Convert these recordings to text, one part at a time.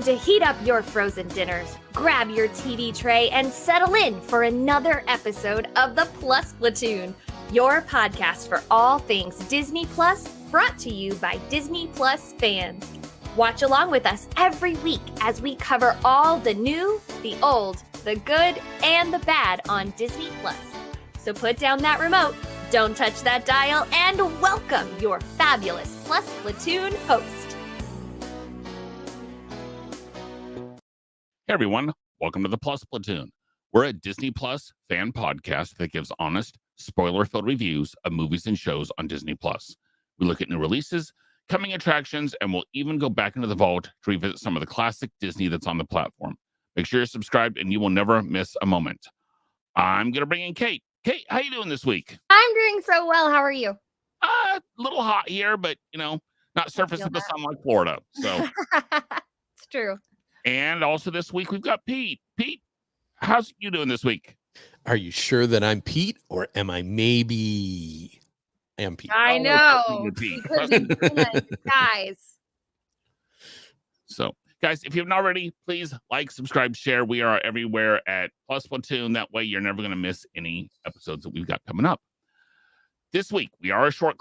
to heat up your frozen dinners, grab your TV tray, and settle in for another episode of the Plus Platoon, your podcast for all things Disney Plus, brought to you by Disney Plus fans. Watch along with us every week as we cover all the new, the old, the good, and the bad on Disney Plus. So put down that remote, don't touch that dial, and welcome your fabulous Plus Platoon host. Hey everyone, welcome to the Plus Platoon. We're a Disney Plus fan podcast that gives honest, spoiler-filled reviews of movies and shows on Disney Plus. We look at new releases, coming attractions, and we'll even go back into the vault to revisit some of the classic Disney that's on the platform. Make sure you're subscribed and you will never miss a moment. I'm going to bring in Kate. Kate, how you doing this week? I'm doing so well. How are you? A little hot here, but, not surface of the sun like Florida. So It's true. And also this week, we've got Pete. Pete, how's you doing this week? Are you sure that I'm Pete, or am I maybe am Pete? I know. Pete. Guys. So, guys, if you haven't already, please like, subscribe, share. We are everywhere at Plus Platoon. That way, you're never going to miss any episodes that we've got coming up. This week, we are a short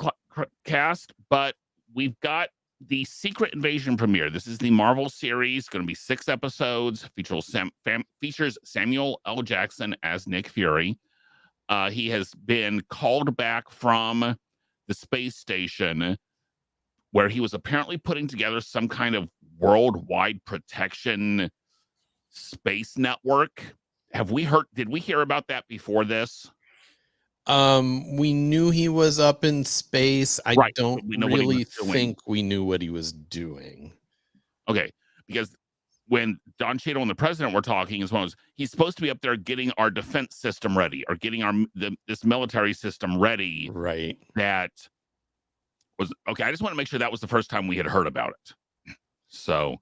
cast, but we've got the Secret Invasion premiere. This is the Marvel series, going to be 6 episodes. Features Samuel L. Jackson as Nick Fury. He has been called back from the space station where he was apparently putting together some kind of worldwide protection space network. Did we hear about that before this? We knew he was up in space. I don't really think we knew what he was doing. Okay, because when Don Cheadle and the president were talking, he's supposed to be up there getting our defense system ready, or getting this military system ready. Right. That was okay. I just want to make sure that was the first time we had heard about it. So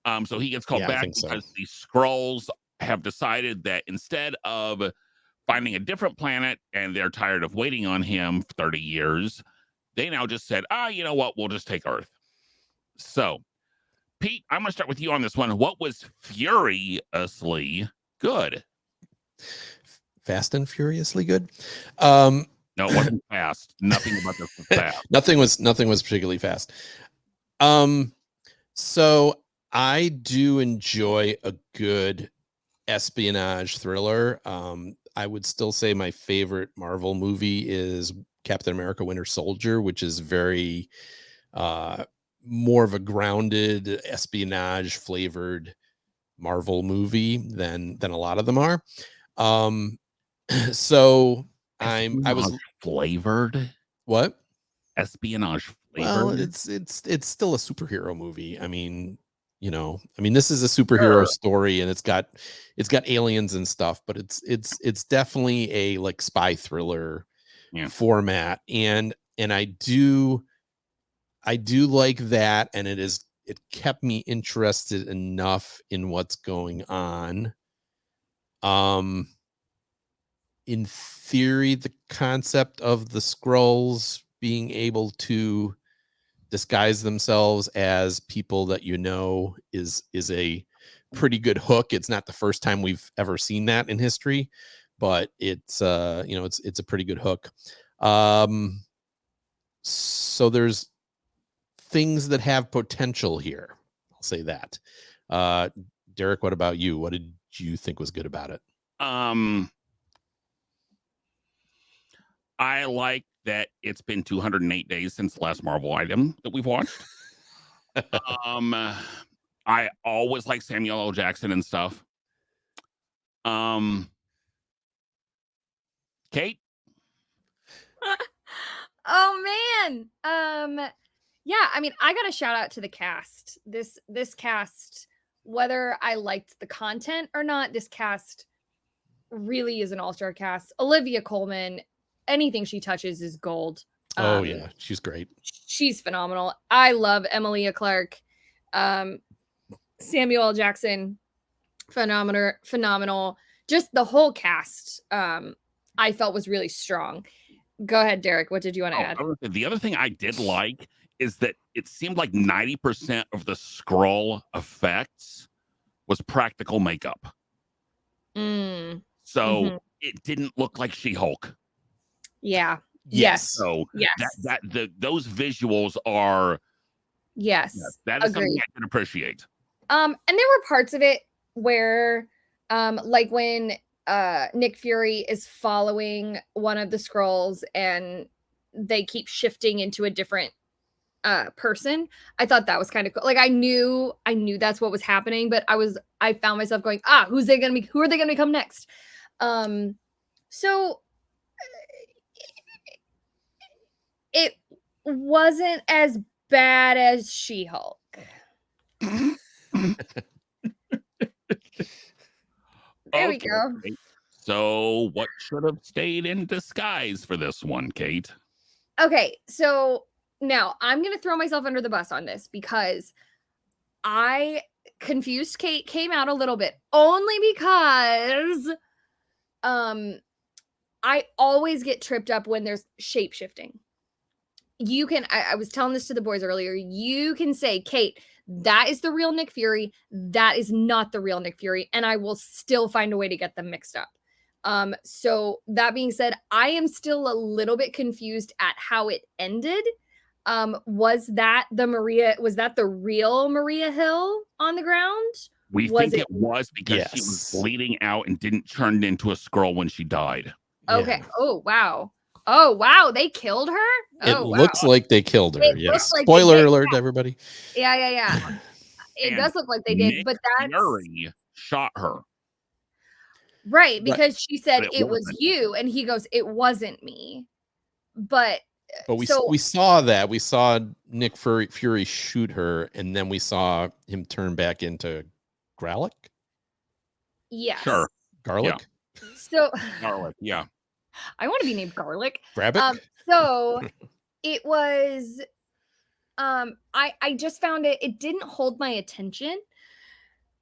he gets called back because the Skrulls have decided that instead of finding a different planet, and they're tired of waiting on him for 30 years, they now just said, you know what, we'll just take Earth. So, Pete, I'm going to start with you on this one. What was furiously good? Fast and furiously good? No, it wasn't fast. Nothing about this was fast. Nothing was particularly fast. So I do enjoy a good espionage thriller. I would still say my favorite Marvel movie is Captain America Winter Soldier, which is very more of a grounded espionage flavored Marvel movie than a lot of them are. So I was flavored. What? Espionage flavored? Well, it's still a superhero movie. I mean, this is a superhero story, and it's got aliens and stuff, but it's definitely a like spy thriller format, and I do like that, and it kept me interested enough in what's going on. In theory, the concept of the Skrulls being able to disguise themselves as people that is a pretty good hook. It's not the first time we've ever seen that in history, but it's a pretty good hook. So there's things that have potential here. I'll say that. Derek, what about you? What did you think was good about it? I like that it's been 208 days since the last Marvel item that we've watched. I always like Samuel L. Jackson and stuff. Kate? Oh man. Yeah, I mean, I got a shout out to the cast. This cast, whether I liked the content or not, this cast really is an all-star cast. Olivia Colman, anything she touches is gold. Oh yeah, she's great. She's phenomenal. I love Emilia Clarke. Samuel L. Jackson, phenomenal. Just the whole cast, I felt was really strong. Go ahead, Derek. What did you want to add? The other thing I did like is that it seemed like 90% of the Skrull effects was practical makeup. Mm. So Mhm. it didn't look like She-Hulk. Yeah. Yes. So Yes. those visuals are Yes. that is something Agreed. I can appreciate. And there were parts of it where like when Nick Fury is following one of the Skrulls and they keep shifting into a different person. I thought that was kind of cool. Like I knew that's what was happening, but I found myself going, who are they gonna become next? So it wasn't as bad as She-Hulk. There we go. Kate. So what should have stayed in disguise for this one, Kate? Okay, so now I'm gonna throw myself under the bus on this because Confused Kate came out a little bit only because I always get tripped up when there's shape shifting. You can I was telling this to the boys earlier. You can say, Kate, that is the real Nick Fury. That is not the real Nick Fury, and I will still find a way to get them mixed up. So that being said, I am still a little bit confused at how it ended. Was that the real Maria Hill on the ground? We think it was because she was Yes. bleeding out and didn't turn into a Skrull when she died. Okay. Yeah. Oh wow. They killed her? It Oh wow. looks like they killed her. It Yes. looks like they Spoiler did, alert, everybody. Yeah. It And does look like they did, Nick but that's Fury shot her. right, because she said But it it was wasn't. you, and he goes, it wasn't me. But we so saw that. We saw Nick Fury shoot her, and then we saw him turn back into Grallick? yes. Sure. Garlic? So Garlic, yeah. I want to be named Garlic. Grabbick? So it was I just found it didn't hold my attention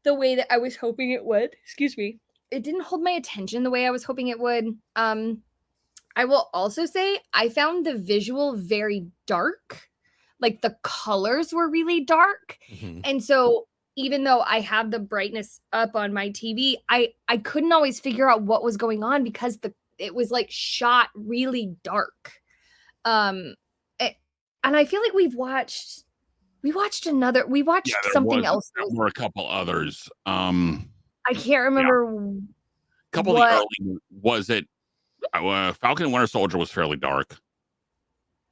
the way that I was hoping it would. Excuse me. It didn't hold my attention the way I was hoping it would. I will also say I found the visual very dark. Like the colors were really dark. Mhm. And so even though I have the brightness up on my TV, I couldn't always figure out what was going on because it was like shot really dark. And I feel like we watched something else. There were a couple others. I can't remember A couple what. of the early was it Falcon and Winter Soldier was fairly dark.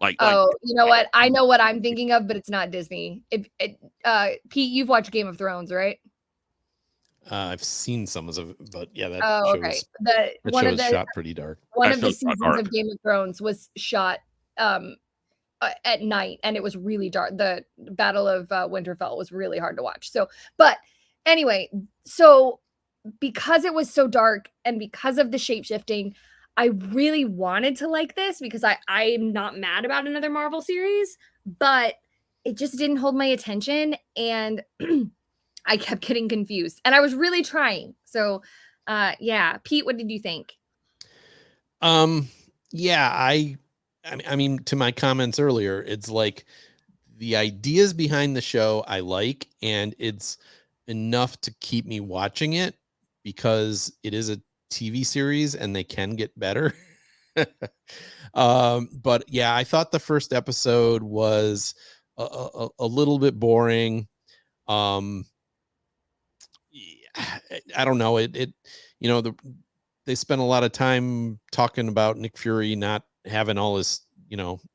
Like You know what? I know what I'm thinking of, but it's not Disney. Pete, you've watched Game of Thrones, right? I've seen some of it, but yeah, that okay. show is shot pretty dark. One of the seasons of Game of Thrones was shot at night, and it was really dark. The Battle of Winterfell was really hard to watch. So, but anyway, so because it was so dark and because of the shape shifting, I really wanted to like this because I'm not mad about another Marvel series, but it just didn't hold my attention and I kept getting confused and I was really trying. So yeah, Pete, what did you think? Yeah, I mean to my comments earlier, it's like the ideas behind the show I like, and it's enough to keep me watching it because it is a TV series and they can get better. But yeah, I thought the first episode was a little bit boring. I don't know. It they spent a lot of time talking about Nick Fury not having all his,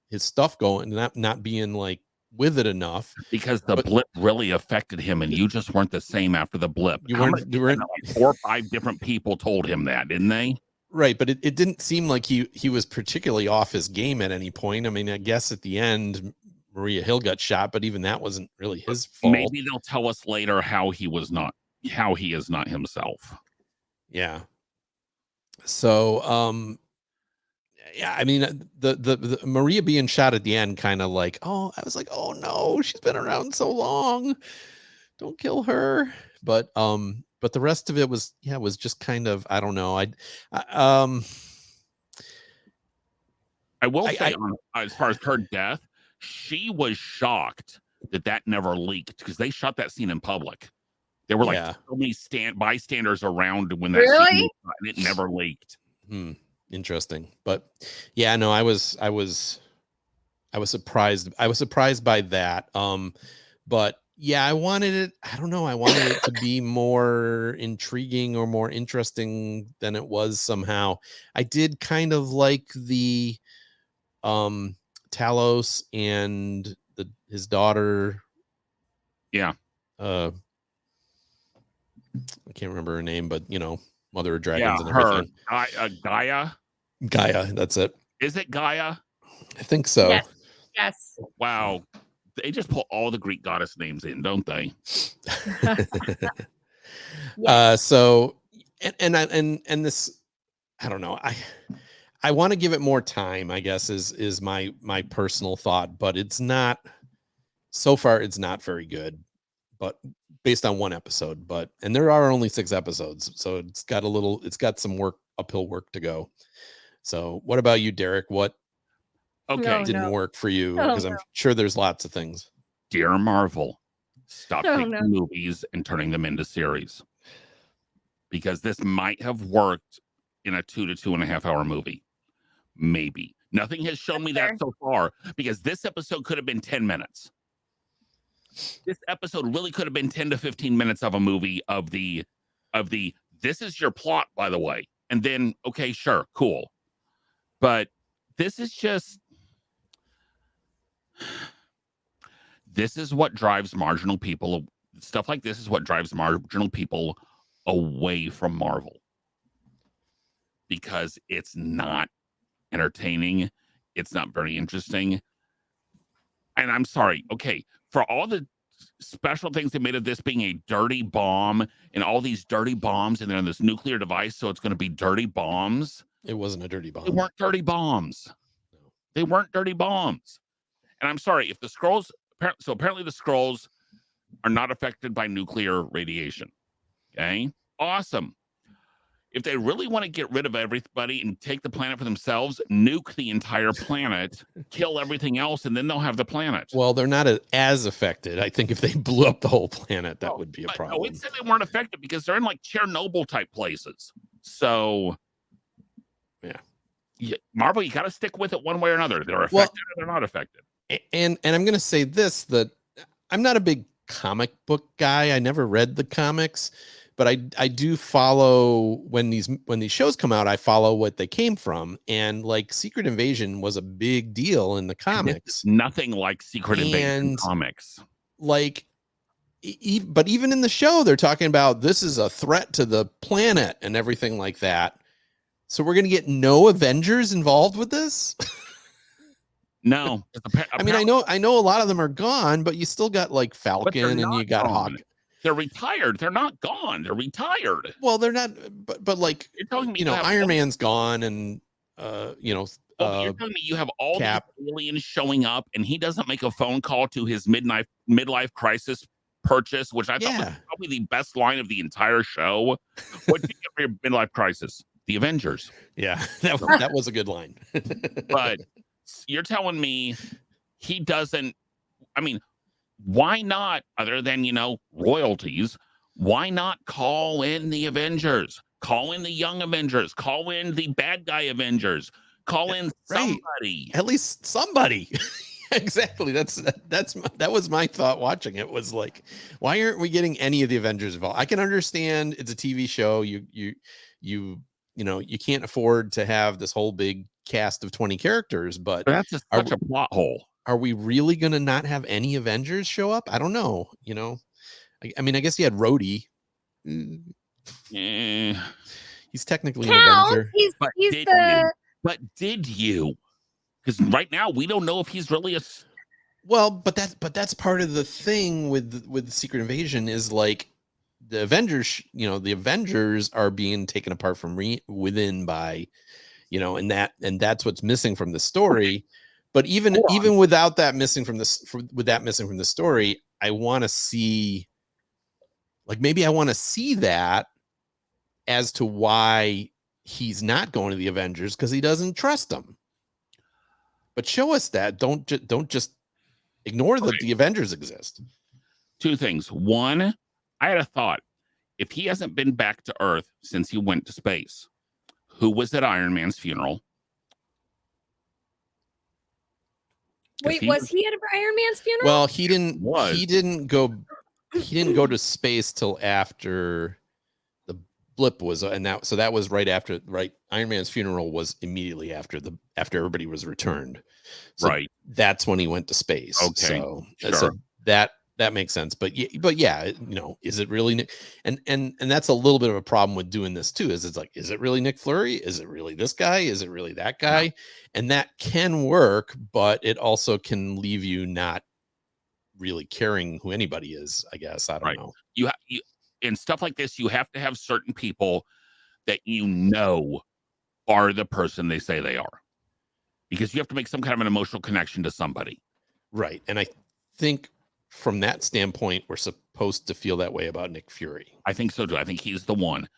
his stuff going, not being like with it enough because the blip really affected him, and you just weren't the same after the blip. You weren't like 4 or 5 different people told him that, didn't they? Right, but it didn't seem like he was particularly off his game at any point. I mean, I guess at the end Maria Hill got shot, but even that wasn't really his fault. Maybe they'll tell us later how he is not himself. Yeah. So yeah, I mean the Maria being shot at the end kind of like, I was like, oh no, she's been around so long. Don't kill her. But the rest of it was just kind of, I don't know. I will say, as far as her death, she was shocked that never leaked because they shot that scene in public. There were like so many bystanders around when that scene was shot, and it never leaked. Interesting. But yeah, no, I was surprised. I was surprised by that. But yeah, I wanted it to be more intriguing or more interesting than it was somehow. I did kind of like the Talos and his daughter. Yeah. I can't remember her name, but Mother of Dragons and everything. Gaia. Gaia, that's it. Is it Gaia? I think so. Yes. Wow. They just put all the Greek goddess names in, don't they? So and this, I don't know. I want to give it more time, I guess, is my personal thought, but it's not, so far it's not very good, but based on one episode, and there are only 6 episodes, so it's got some uphill work to go. So what about you, Derek? What didn't work for you? Because I'm sure there's lots of things. Dear Marvel, stop taking movies and turning them into series, because this might have worked in a 2 to 2.5 hour movie. Maybe. Nothing has shown me that so far, because this episode could have been 10 minutes. This episode really could have been 10 to 15 minutes of a movie of the this is your plot, by the way. And then, okay, sure, cool. But this is just, this is what drives marginal people. Stuff like this is what drives marginal people away from Marvel, because it's not entertaining. It's not very interesting. And I'm sorry. Okay. For all the special things they made of this being a dirty bomb and all these dirty bombs and then this nuclear device, so it's going to be dirty bombs. It wasn't a dirty bomb. They weren't dirty bombs. They weren't dirty bombs. And I'm sorry, if the Skrulls, so apparently the Skrulls are not affected by nuclear radiation. Okay. Awesome. If they really want to get rid of everybody and take the planet for themselves, nuke the entire planet, kill everything else, and then they'll have the planet. Well, they're not as affected. I think if they blew up the whole planet, that would be a problem. No, it said they weren't affected because they're in like Chernobyl type places. So, yeah, Marvel, you got to stick with it one way or another. They're affected or they're not affected. And I'm going to say this, that I'm not a big comic book guy. I never read the comics, but I do follow when these shows come out. I follow what they came from, and like Secret Invasion was a big deal in the comics. Nothing like Secret Invasion comics. Like, but even in the show, they're talking about this is a threat to the planet and everything like that. So we're gonna get no Avengers involved with this. No, I mean, I know a lot of them are gone, but you still got like Falcon and you got Hawk. They're retired. They're not gone. They're retired. Well, they're not, but like, you're telling me Iron Man's gone, and you're telling me you have all these aliens showing up, and he doesn't make a phone call to his midlife crisis purchase, which I thought was probably the best line of the entire show. What did you get for your midlife crisis? The Avengers. Yeah, that was a good line. But you're telling me he doesn't, I mean, why not, other than, royalties, why not call in the Avengers? Call in the young Avengers. Call in the bad guy Avengers. Call in somebody. At least somebody. Exactly. That was my thought watching it, was like, why aren't we getting any of the Avengers involved? I can understand it's a TV show. You can't afford to have this whole big cast of 20 characters, but that's such a plot hole. Are we really going to not have any Avengers show up? I don't know. I mean, I guess you had Rhodey. He's technically an Avenger. But did you? Because right now we don't know if he's really a. Well, but that's part of the thing with Secret Invasion, is like the Avengers. The Avengers are being taken apart from within by, and that's what's missing from the story. But even without that missing from the story, I want to see, like, maybe I want to see that as to why he's not going to the Avengers, because he doesn't trust them. But show us that. Don't just Ignore that the Avengers exist. Two things. One, I had a thought. If he hasn't been back to Earth since he went to space, who was at Iron Man's funeral? Wait, was he at Iron Man's funeral? Well, he didn't go to space till after the blip was, and that was right after. Right, Iron Man's funeral was immediately after everybody was returned. So right, that's when he went to space. Okay, so that makes sense. But yeah, is it really Nick? And that's a little bit of a problem with doing this too. Is it really Nick Fury? Is it really this guy? Is it really that guy? Yeah. And that can work, but it also can leave you not really caring who anybody is. I guess I don't know. You in stuff like this, you have to have certain people that are the person they say they are, because you have to make some kind of an emotional connection to somebody. Right, and I think from that standpoint, we're supposed to feel that way about Nick Fury. I think so too. I think he's the one.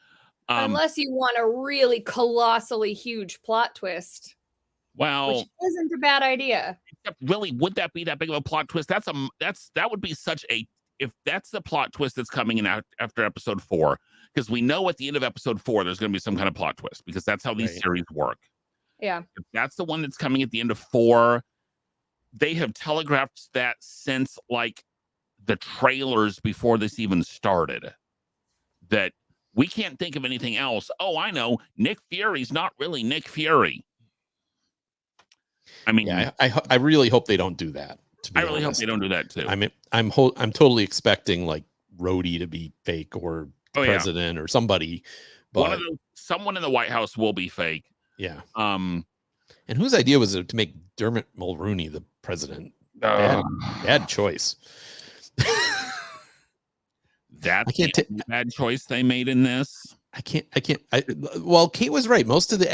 Unless you want a really colossally huge plot twist. Well, which isn't a bad idea. Really, would that be that big of a plot twist? That would be such a, if that's the plot twist that's coming in after episode 4, because we know at the end of episode 4 there's going to be some kind of plot twist, because that's how these series work. Yeah. If that's the one that's coming at the end of 4, they have telegraphed that since like the trailers before this even started, that we can't think of anything else. Oh, I know. Nick Fury's not really Nick Fury. I mean, yeah, I really hope they don't do that. I really hope they don't do that too. I mean, I'm totally expecting like Rhodey to be fake, or the president or somebody. But someone in the White House will be fake. Yeah. And whose idea was it to make Dermot Mulroney the president? Bad choice. That's a bad choice they made in this. Well, Kate was right. Most of the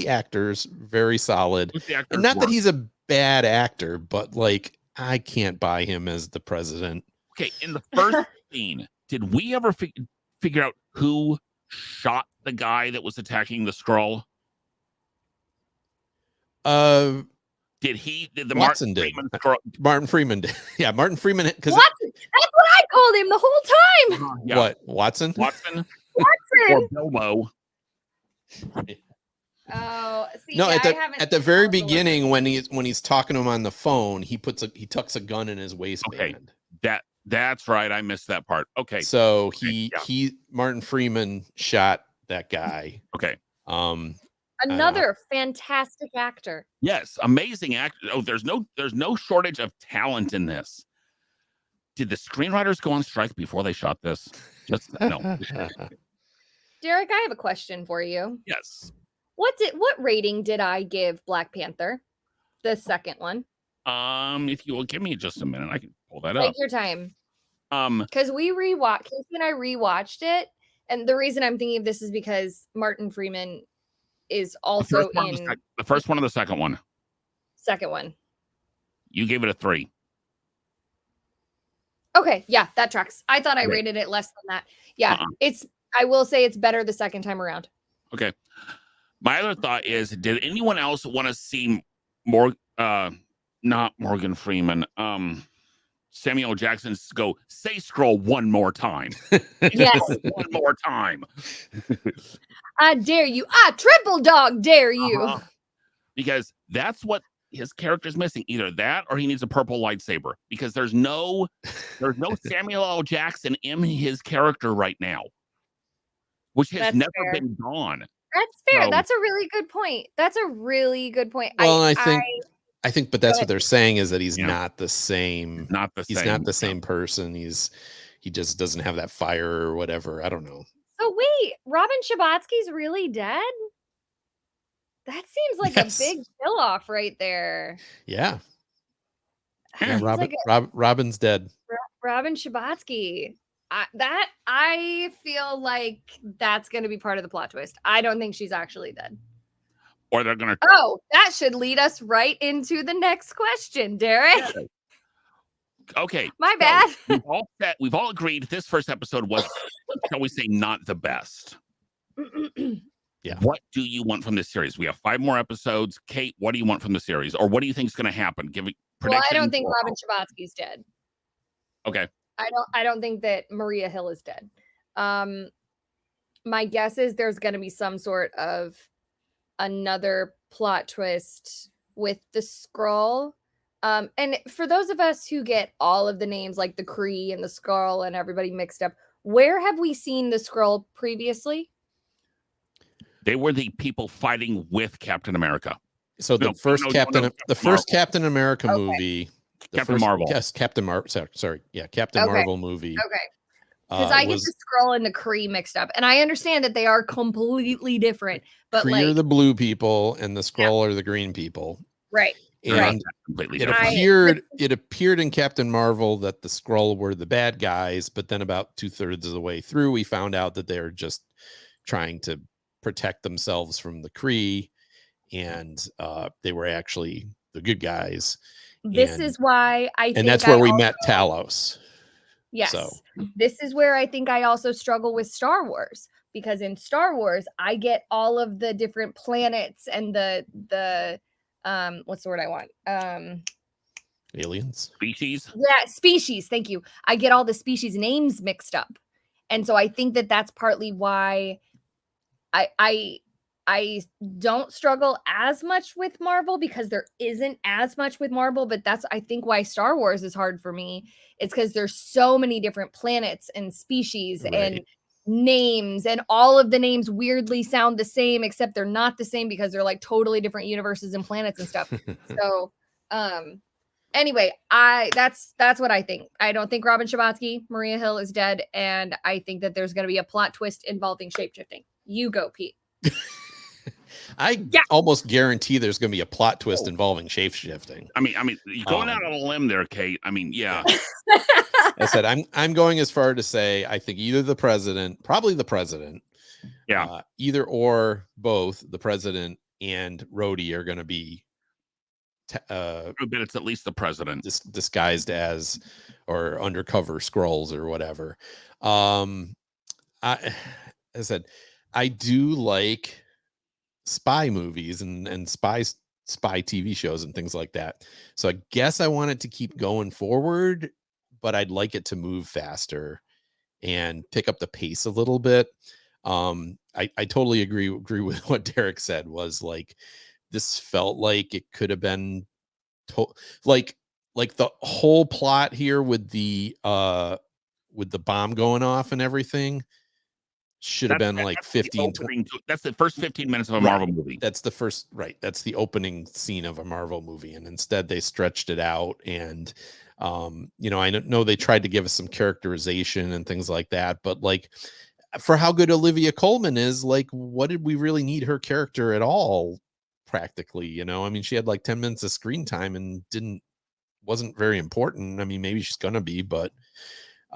actors, very solid. And not that he's a bad actor, but like, I can't buy him as the president. Okay, in the first scene, did we ever figure out who shot the guy that was attacking the Skrull? Did Watson did. Martin Freeman did. Yeah, Martin Freeman. Because that's what I called him the whole time. Yeah. What, Watson? Watson. Or Bilbo. Oh, see, no! At the very beginning, when he's talking to him on the phone, he tucks a gun in his waistband. Okay, that's right. I missed that part. Okay, so Martin Freeman shot that guy. Okay. Another fantastic actor. Yes, amazing actor. Oh, there's no shortage of talent in this. Did the screenwriters go on strike before they shot this? Just no. Derek, I have a question for you. Yes. What rating did I give Black Panther? The second one. If you will give me just a minute, I can pull that up. Take your time. Because Casey and I rewatched it, and the reason I'm thinking of this is because Martin Freeman is also in the first one or the second one. Second one. You gave it a 3. Okay, yeah, that tracks. I thought I rated it less than that. Yeah, I will say it's better the second time around. Okay. My other thought is, did anyone else want to see more not Morgan Freeman, Samuel Jackson go say Skrull one more time? Yes. One more time. I dare you. I triple dog dare you. Because that's what his character's missing. Either that or he needs a purple lightsaber, because there's no Samuel L. Jackson in his character right now, which has never been gone. That's fair. So, that's a really good point. Well, I think, but that's what they're saying, is that he's not the same. He's not the same person. He just doesn't have that fire or whatever. I don't know. So wait, Robin Scherbatsky's really dead? That seems like a big kill off right there. Yeah. Robin's dead. Robin Scherbatsky. I feel like that's going to be part of the plot twist. I don't think she's actually dead. Or they're going to. Oh, that should lead us right into the next question, Derek. Okay. My bad. We've all agreed this first episode was, shall we say, not the best. Yeah. What do you want from this series? We have 5 more episodes. Kate, what do you want from the series? Or what do you think is going to happen? Well, I don't prediction think for- Robin Scherbatsky's dead. Okay. I don't think that Maria Hill is dead. My guess is there's going to be some sort of another plot twist with the Skrull. And for those of us who get all of the names like the Kree and the Skrull and everybody mixed up, where have we seen the Skrull previously? They were the people fighting with Captain America. So the first Captain America movie, Captain Marvel. Yes, Captain Marvel. Sorry, yeah, Captain Okay. Marvel movie. Okay. Because I get the Skrull and the Kree mixed up, and I understand that they are completely different. But Kree are the blue people, and the Skrull are the green people. Right. And completely it different. appeared in Captain Marvel that the Skrull were the bad guys, but then about 2/3 of the way through, we found out that they're just trying to protect themselves from the Kree, and they were actually the good guys. This is why I think, and that's where we met Talos. Yes. So this is where I think I also struggle with Star Wars, because in Star Wars, I get all of the different planets and the what's the word I want? Aliens. Species. Yeah, species. Thank you. I get all the species names mixed up. And so I think that that's partly why I don't struggle as much with Marvel, because there isn't as much with Marvel, but that's, I think, why Star Wars is hard for me. It's because there's so many different planets and species and names, and all of the names weirdly sound the same, except they're not the same because they're like totally different universes and planets and stuff. So, anyway, that's what I think. I don't think Robin Scherbatsky, Maria Hill is dead, and I think that there's going to be a plot twist involving shapeshifting. You go, Pete. Almost guarantee there's going to be a plot twist involving shape-shifting. I mean, you're going out on a limb there, Kate. I mean, yeah. I said I'm going as far to say I think either the president, probably the president, either or both the president and Rhodey are going to be. But it's at least the president disguised as or undercover Skrulls or whatever. I said I do like spy movies and spy TV shows and things like that. So I guess I want it to keep going forward, but I'd like it to move faster and pick up the pace a little bit. I totally agree with what Derek said. Was like, this felt like it could have been like the whole plot here with the bomb going off and everything should have been like 15 that's the first 15 minutes of a Marvel movie. That's the first, that's the opening scene of a Marvel movie, and instead they stretched it out. And I know they tried to give us some characterization and things like that, but like, for how good Olivia Colman is, like, what did we really need her character at all? Practically, I mean, she had like 10 minutes of screen time and wasn't very important. I mean, maybe she's gonna be, but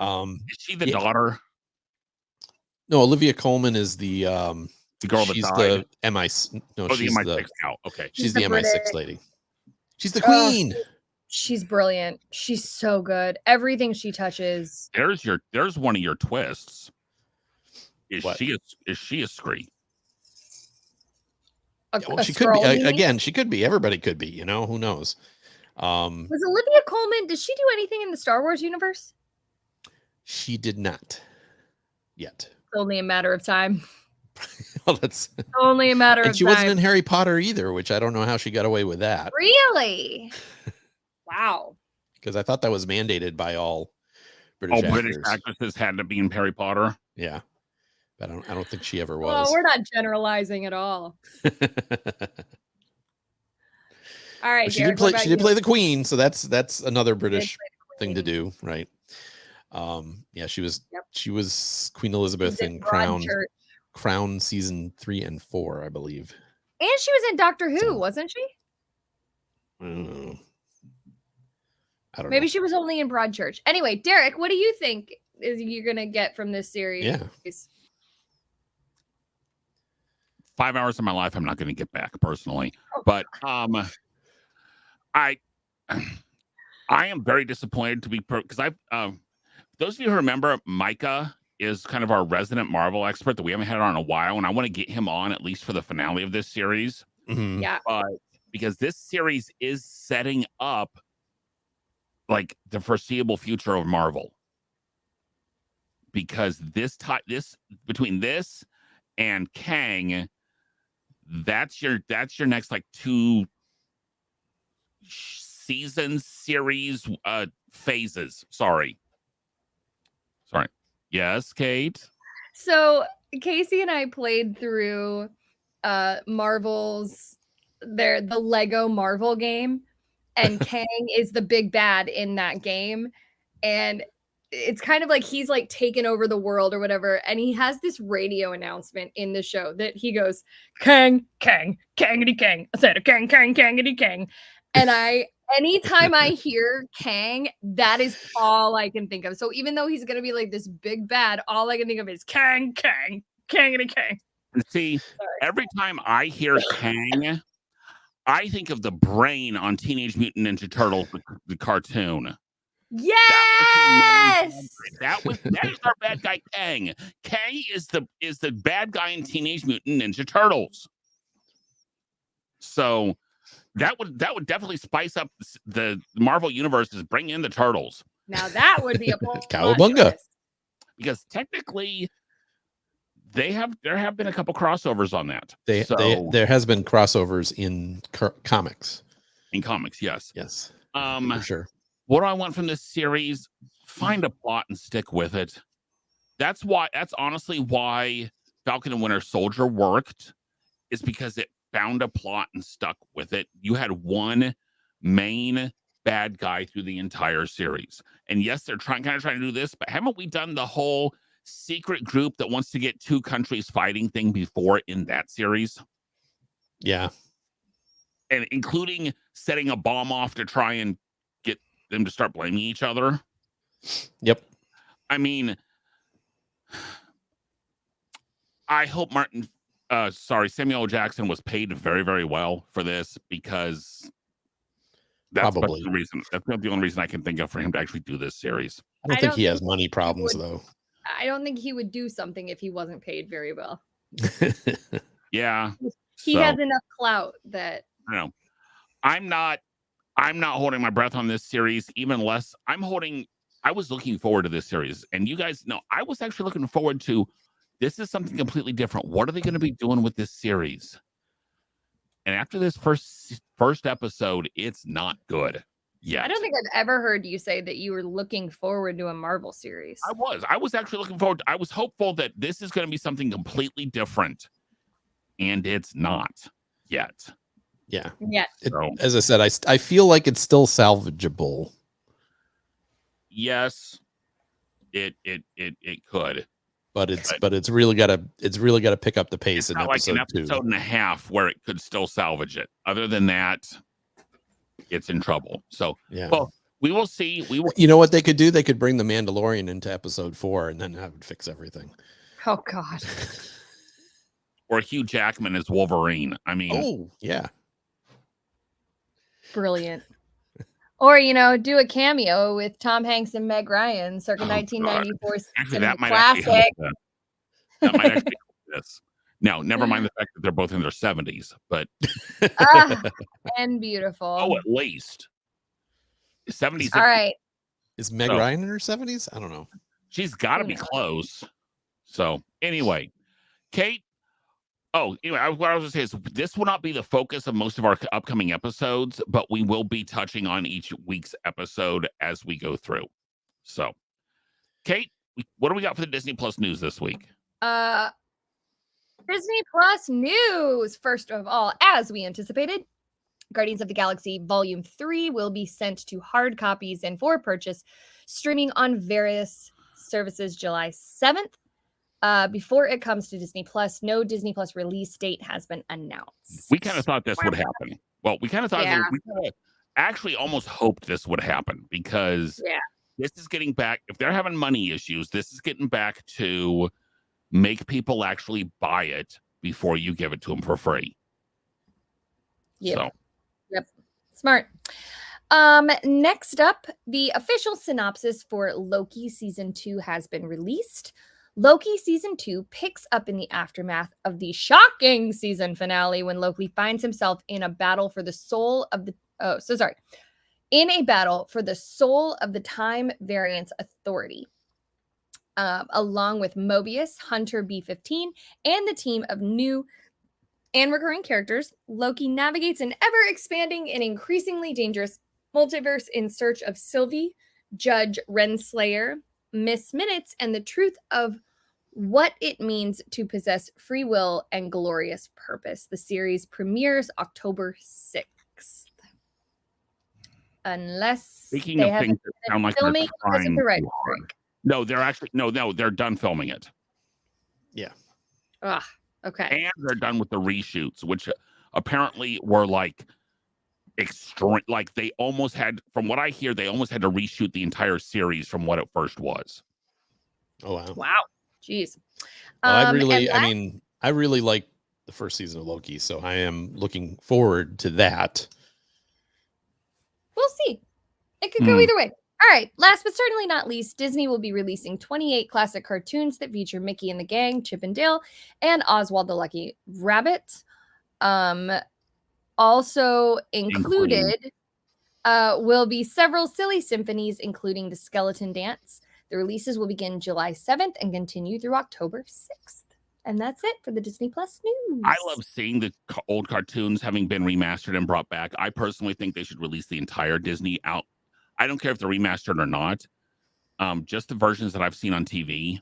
is she the daughter? No, Olivia Colman is the girl that died. The MI. No, she's the the MI6 now. Okay, she's the MI6 lady. She's the queen. She's brilliant. She's so good. Everything she touches. There's one of your twists. Is what? she a Scree? She could be. Again, she could be. Everybody could be. Who knows? Was Olivia Colman? Did she do anything in the Star Wars universe? She did not yet. It's only a matter of time. Well, that's only a matter of time. And she wasn't in Harry Potter either, which I don't know how she got away with that. Really? Wow. Because I thought that was mandated by all British actors. British actresses had to be in Harry Potter. Yeah. But I don't think she ever was. Well, we're not generalizing at all. All right. She did play the Queen, so that's another British thing to do, right? Yeah, she was Queen Elizabeth in Crown season 3 and 4, I believe. And she was in Doctor Who, wasn't she? I don't know. Maybe she was only in Broadchurch. Anyway, Derek, what do you think you're gonna get from this series? Yeah. 5 hours of my life I'm not going to get back personally, but I am very disappointed to be because those of you who remember, Micah is kind of our resident Marvel expert that we haven't had on in a while, and I want to get him on at least for the finale of this series. Mm-hmm. Yeah, because this series is setting up like the foreseeable future of Marvel. Because this between this and Kang, that's your next like 2 season series phases. Sorry. Yes, Kate. So Casey and I played through Marvel's the Lego Marvel game, and Kang is the big bad in that game. And it's kind of like he's like taken over the world or whatever. And he has this radio announcement in the show that he goes, Kang, Kang, Kangity Kang. I said a Kang, Kang, Kangity Kang. And anytime I hear Kang, that is all I can think of. So even though he's gonna be like this big bad, all I can think of is Kang, Kang, Kangity Kang. And see, every time I hear Kang, I think of the brain on Teenage Mutant Ninja Turtles, the cartoon. Yes, that is our bad guy Kang. Kang is the bad guy in Teenage Mutant Ninja Turtles. So that would definitely spice up the Marvel universe. Is bring in the Turtles. Now that would be a Cowabunga. Because technically, there have been a couple crossovers on that. There has been crossovers in comics. In comics, yes. For sure. What do I want from this series? Find a plot and stick with it. That's honestly why Falcon and Winter Soldier worked, is because it found a plot and stuck with it. You had one main bad guy through the entire series. And yes, they're trying to do this, but haven't we done the whole secret group that wants to get 2 countries fighting thing before in that series? Yeah. And including setting a bomb off to try and get them to start blaming each other. Yep. I mean, I hope Samuel L. Jackson was paid very, very well for this, because that's probably the reason. That's not the only reason I can think of for him to actually do this series. I don't think he has money problems, though. I don't think he would do something if he wasn't paid very well. Yeah. He has enough clout that I know. I'm not holding my breath on this series, even less. I was looking forward to this series, and you guys know I was actually looking forward to, this is something completely different. What are they going to be doing with this series? And after this first episode, it's not good yet. I don't think I've ever heard you say that you were looking forward to a Marvel series. I was actually looking forward. I was hopeful that this is going to be something completely different, and it's not yet. Yeah. As I said, I feel like it's still salvageable. Yes, it could, but it's really got to pick up the pace in episode like an episode 2 and a half where it could still salvage it. Other than that, it's in trouble. So yeah, well, we will see. You know what they could do? They could bring the Mandalorian into episode 4 and then have it fix everything. Oh God. Or Hugh Jackman as Wolverine. I mean, oh yeah, brilliant. Or, do a cameo with Tom Hanks and Meg Ryan, circa 1994 classic. That might actually this. Now, never mind the fact that they're both in their 70s, but and beautiful. Oh, at least 70s. All right. Is Meg Ryan in her 70s? I don't know. She's got to be close. So, anyway, Kate. Oh, anyway, what I was going to say is this will not be the focus of most of our upcoming episodes, but we will be touching on each week's episode as we go through. So, Kate, what do we got for the Disney Plus news this week? Disney Plus news. First of all, as we anticipated, Guardians of the Galaxy Volume 3 will be sent to hard copies and for purchase, streaming on various services July 7th. Before it comes to Disney Plus, no Disney Plus release date has been announced. We kind of thought this would happen. Well, we kind of thought we actually almost hoped this would happen, because this is getting back. If they're having money issues, this is getting back to make people actually buy it before you give it to them for free. Yep. Smart. Next up, the official synopsis for Loki Season 2 has been released. Loki Season 2 picks up in the aftermath of the shocking season finale when Loki finds himself in a battle for the soul of the... in a battle for the soul of the Time Variance Authority. Along with Mobius, Hunter B-15, and the team of new and recurring characters, Loki navigates an ever-expanding and increasingly dangerous multiverse in search of Sylvie, Judge Renslayer, Miss Minutes, and the truth of what it means to possess free will and glorious purpose. The series premieres October 6th. Unless Speaking they of haven't things that sound like they're filming because of trying the writer's too hard. strike. No, they're actually no, they're done filming it. Yeah. Ah, okay. And they're done with the reshoots, which apparently were like extreme. Like they almost had, from what I hear, they almost had to reshoot the entire series from what it first was. Oh wow. Wow. Jeez. Well, I and mean, I really like the first season of Loki, so I am looking forward to that. we'll see. It could go either way. All right. Last but certainly not least, Disney will be releasing 28 classic cartoons that feature Mickey and the Gang, Chip and Dale, and Oswald the Lucky Rabbit. Also included will be several silly symphonies, including the Skeleton Dance. The releases will begin July 7th and continue through October 6th. And that's it for the Disney Plus news. I love seeing the old cartoons having been remastered and brought back. I personally think they should release the entire Disney out. I don't care if they're remastered or not. Just the versions that I've seen on TV,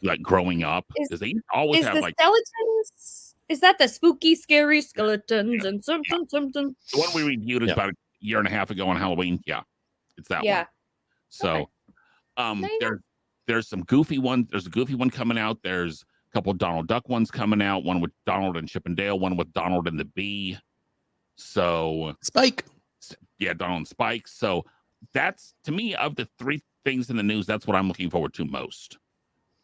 like growing up, because they always have the like skeletons. Is that the spooky, scary skeletons and something? the one we reviewed about a year and a half ago on Halloween? Yeah, it's that one. So, there's some goofy ones. There's a goofy one coming out. There's a couple of Donald Duck ones coming out. One with Donald and Chip and Dale. One with Donald and the Bee. So Spike. Yeah, Donald and Spike. So that's, to me, of the three things in the news, that's what I'm looking forward to most,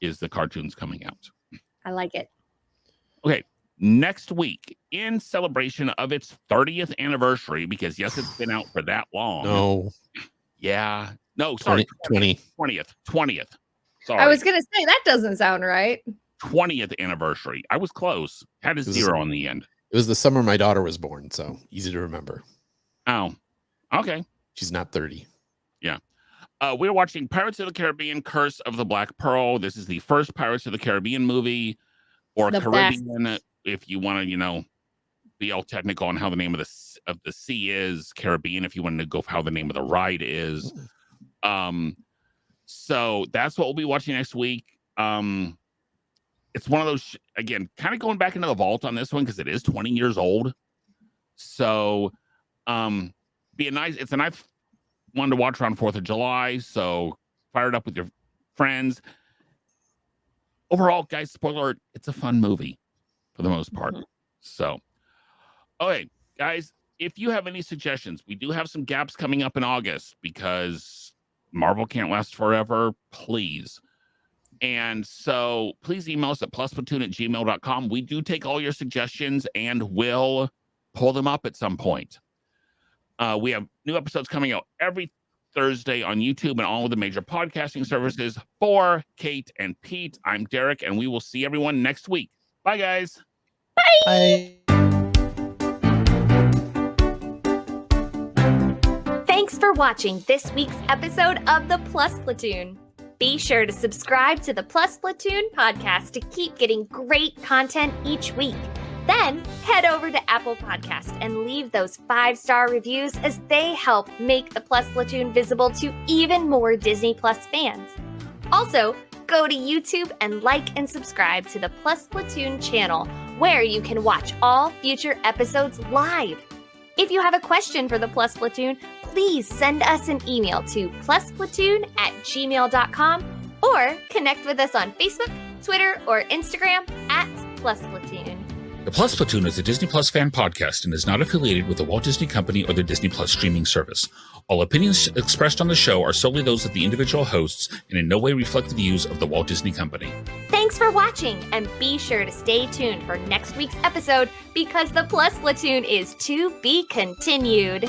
is the cartoons coming out. I like it. Okay, next week, in celebration of its 30th anniversary, because yes, it's been out for that long. No. Yeah. No, sorry. 20th. Sorry. I was going to say, that doesn't sound right. 20th anniversary. I was close. Had a zero on the end. It was the summer my daughter was born, so easy to remember. Oh, okay. She's not 30. Yeah. We're watching Pirates of the Caribbean, Curse of the Black Pearl. This is the first Pirates of the Caribbean movie, or the Caribbean, best. If you want to, be all technical on how the name of the sea is. Caribbean, if you want to go for how the name of the ride is. So that's what we'll be watching next week. It's one of those, again, kind of going back into the vault on this one because it is 20 years old. So, it's a nice one to watch around 4th of July. So fire it up with your friends. Overall, guys, spoiler alert, it's a fun movie for the most part. So, okay, guys, if you have any suggestions, we do have some gaps coming up in August because Marvel can't last forever, please. And so please email us at plusplatoon@gmail.com. We do take all your suggestions and will pull them up at some point. We have new episodes coming out every Thursday on YouTube and all of the major podcasting services. For Kate and Pete, I'm Derek, and we will see everyone next week. Bye, guys. Bye. Thanks for watching this week's episode of the Plus Platoon. Be sure to subscribe to the Plus Platoon podcast to keep getting great content each week. Then head over to Apple Podcast and leave those 5-star reviews as they help make the Plus Platoon visible to even more Disney Plus fans. Also, go to YouTube and like and subscribe to the Plus Platoon channel, where you can watch all future episodes live. If you have a question for the Plus Platoon, please send us an email to plusplatoon@gmail.com or connect with us on Facebook, Twitter, or Instagram @plusplatoon. The Plus Platoon is a Disney Plus fan podcast and is not affiliated with the Walt Disney Company or the Disney Plus streaming service. All opinions expressed on the show are solely those of the individual hosts and in no way reflect the views of the Walt Disney Company. Thanks for watching, and be sure to stay tuned for next week's episode because the Plus Platoon is to be continued.